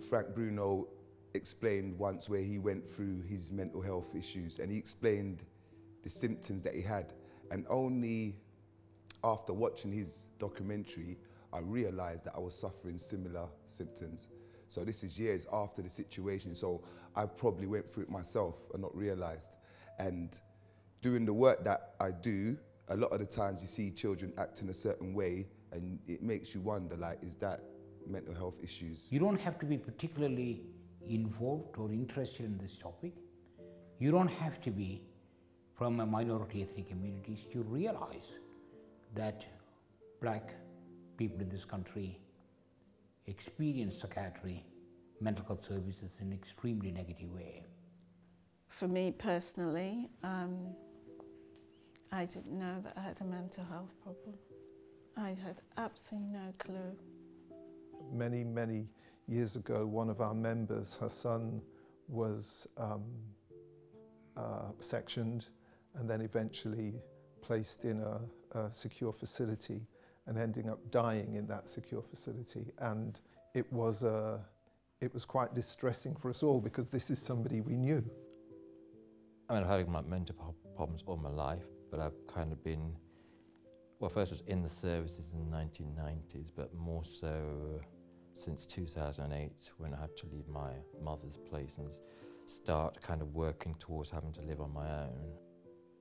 Frank Bruno explained once where he went through his mental health issues, and he explained the symptoms that he had. And only after watching his documentary, I realized that I was suffering similar symptoms. So this is years after the situation, so I probably went through it myself and not realized. And doing the work that I do, a lot of the times you see children act in a certain way, and it makes you wonder, like, is that mental health issues? You don't have to be particularly involved or interested in this topic. You don't have to be from a minority ethnic communities to realize that black people in this country experience psychiatry, mental health services in an extremely negative way. For me personally, I didn't know that I had a mental health problem. I had absolutely no clue. Many years ago, one of our members, her son, was sectioned and then eventually placed in a secure facility and ending up dying in that secure facility. And it was quite distressing for us all, because this is somebody we knew. I mean, I've had my mental problems all my life, but I've kind of been, well, first was in the services in the 1990s, but more so since 2008, when I had to leave my mother's place and start kind of working towards having to live on my own.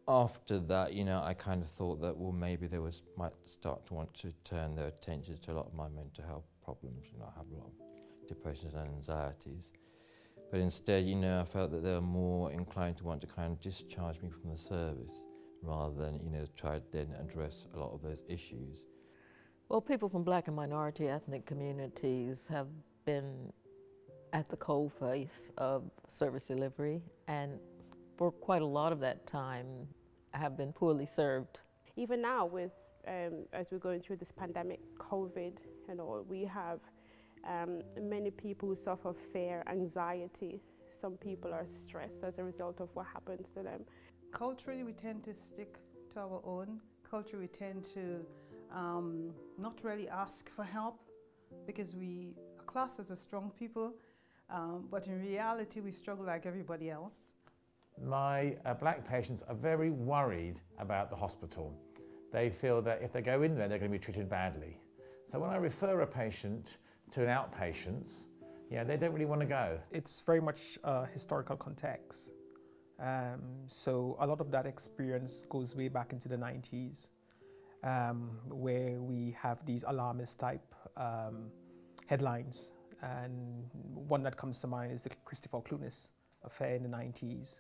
After that, you know, I kind of thought that, well, maybe they might start to want to turn their attention to a lot of my mental health problems. You know, I have a lot of depressions and anxieties. But instead, you know, I felt that they were more inclined to want to kind of discharge me from the service rather than, you know, try to then address a lot of those issues. Well, people from black and minority ethnic communities have been at the coalface of service delivery, and for quite a lot of that time have been poorly served. Even now, with as we're going through this pandemic, COVID, you know, we have many people who suffer fear, anxiety. Some people are stressed as a result of what happens to them. Culturally, we tend to stick to our own. Culturally, we tend to not really ask for help, because we are classed as a strong people, but in reality, we struggle like everybody else. My black patients are very worried about the hospital. They feel that if they go in there, they're going to be treated badly. So when I refer a patient to an outpatient, yeah, they don't really want to go. It's very much historical context. So a lot of that experience goes way back into the 90s, where we have these alarmist type headlines. And one that comes to mind is the Christopher Clunis affair in the 90s.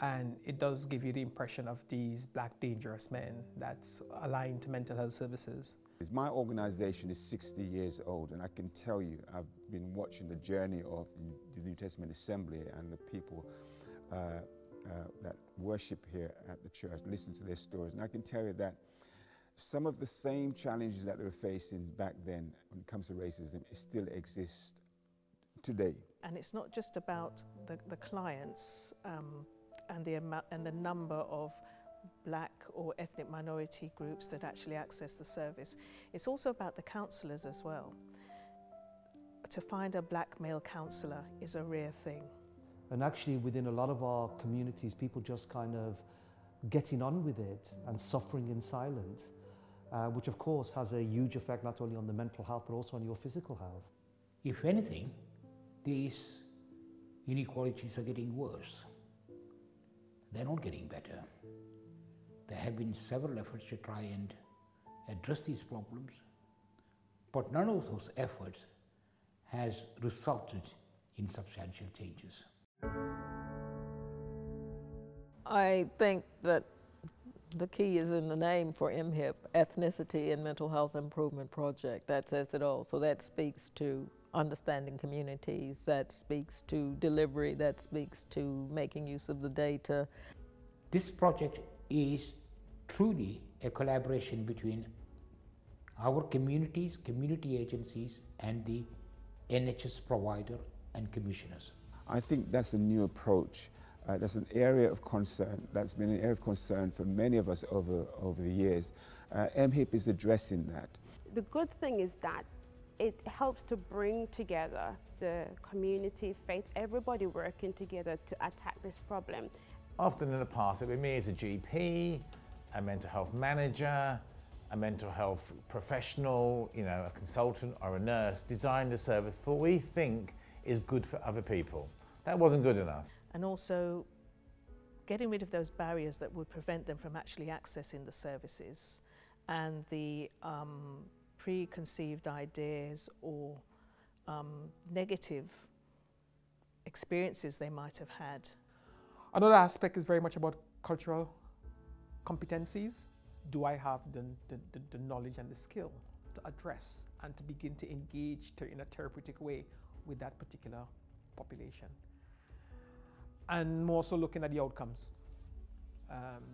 And it does give you the impression of these black dangerous men that's aligned to mental health services. My organization is 60 years old, and I can tell you, I've been watching the journey of the New Testament Assembly and the people that worship here at the church, listen to their stories, and I can tell you that some of the same challenges that they were facing back then when it comes to racism still exist today. And it's not just about the clients and the number of black or ethnic minority groups that actually access the service. It's also about the counsellors as well. To find a black male counsellor is a rare thing. And actually within a lot of our communities, people just kind of getting on with it and suffering in silence, which of course has a huge effect not only on the mental health but also on your physical health. If anything, these inequalities are getting worse. They're not getting better. There have been several efforts to try and address these problems, but none of those efforts has resulted in substantial changes. I think that the key is in the name for EMIHIP, Ethnicity and Mental Health Improvement Project. That says it all. So that speaks to understanding communities, that speaks to delivery, that speaks to making use of the data. This project is truly a collaboration between our communities, community agencies, and the NHS provider and commissioners. I think that's a new approach. That's an area of concern. That's been an area of concern for many of us over the years. EMIHIP is addressing that. the good thing is that it helps to bring together the community, faith, everybody working together to attack this problem. Often in the past, it would be me as a GP, a mental health manager, a mental health professional, you know, a consultant or a nurse, design the service for what we think is good for other people. That wasn't good enough. And also getting rid of those barriers that would prevent them from actually accessing the services and the preconceived ideas or negative experiences they might have had. Another aspect is very much about cultural competencies. Do I have the knowledge and the skill to address and to begin to engage in a therapeutic way with that particular population? And more so looking at the outcomes.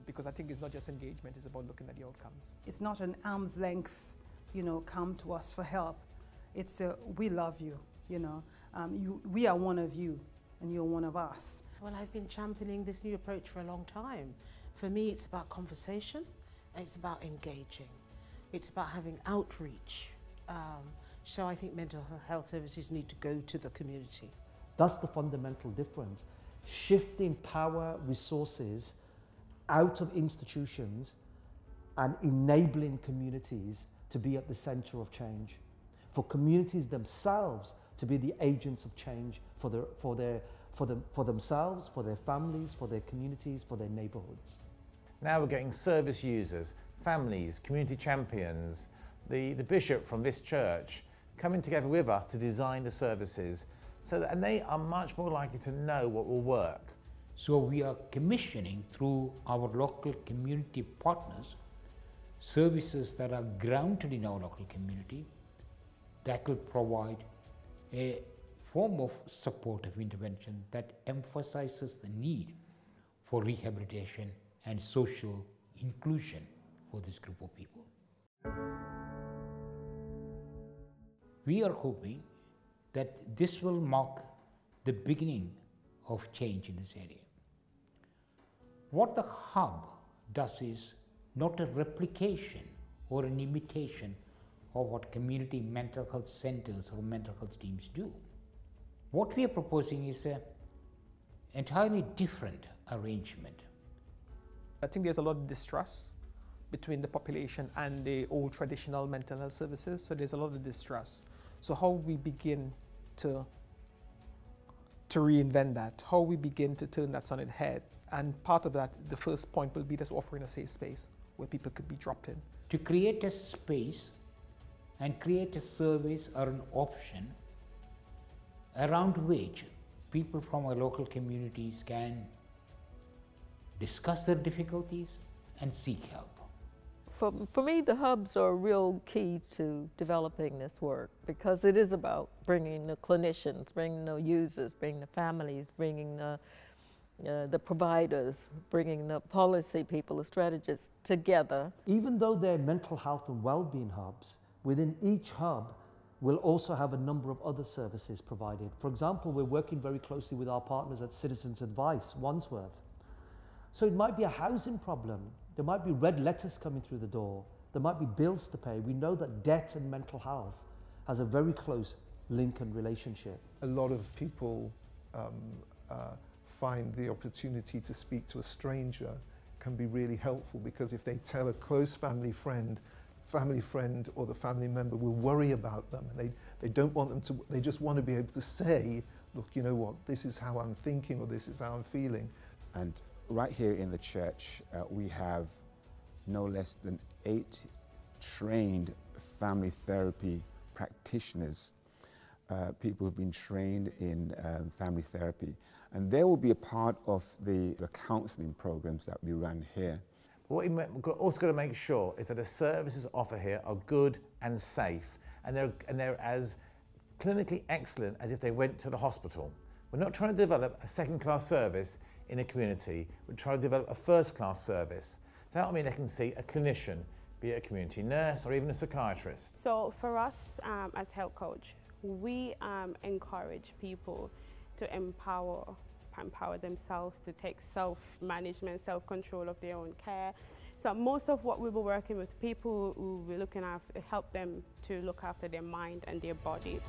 Because I think it's not just engagement, it's about looking at the outcomes. It's not an arm's length, you know, come to us for help. It's a, we love you, you know. We are one of you and you're one of us. Well, I've been championing this new approach for a long time. For me, it's about conversation and it's about engaging. It's about having outreach. So I think mental health services need to go to the community. That's the fundamental difference. Shifting power, resources out of institutions and enabling communities to be at the center of change. For communities themselves to be the agents of change for themselves, for their families, for their communities, for their neighborhoods. Now we're getting service users, families, community champions, the bishop from this church coming together with us to design the services, so that, and they are much more likely to know what will work. So we are commissioning through our local community partners services that are grounded in our local community that will provide a form of supportive intervention that emphasizes the need for rehabilitation and social inclusion for this group of people. We are hoping that this will mark the beginning of change in this area. What the hub does is not a replication or an imitation of what community mental health centers or mental health teams do. What we are proposing is an entirely different arrangement. I think there's a lot of distrust between the population and the old traditional mental health services, so there's a lot of distrust. So how we begin to reinvent that, how we begin to turn that on its head, and part of that, the first point will be just offering a safe space where people could be dropped in. To create a space and create a service or an option around which people from our local communities can discuss their difficulties and seek help. For me, the hubs are a real key to developing this work, because it is about bringing the clinicians, bringing the users, bringing the families, bringing the providers, bringing the policy people, the strategists together. Even though they're mental health and well-being hubs, within each hub we'll also have a number of other services provided. For example, we're working very closely with our partners at Citizens Advice, Wandsworth. So it might be a housing problem, there might be red letters coming through the door, there might be bills to pay. We know that debt and mental health has a very close link and relationship. A lot of people find the opportunity to speak to a stranger can be really helpful, because if they tell a close family friend or the family member will worry about them, and they don't want them to, they just want to be able to say, look, you know what, this is how I'm thinking, or this is how I'm feeling. And right here in the church, we have no less than 8 trained family therapy practitioners, people who've been trained in family therapy. And they will be a part of the counselling programs that we run here. What we've also got to make sure is that the services offered here are good and safe, and they're as clinically excellent as if they went to the hospital. We're not trying to develop a second-class service in a community. We're trying to develop a first-class service. So that will mean they can see a clinician, be it a community nurse or even a psychiatrist. So for us as health coach, we encourage people to empower themselves, to take self-management, self-control of their own care, So most of what we were working with, people who we're looking after, help them to look after their mind and their body.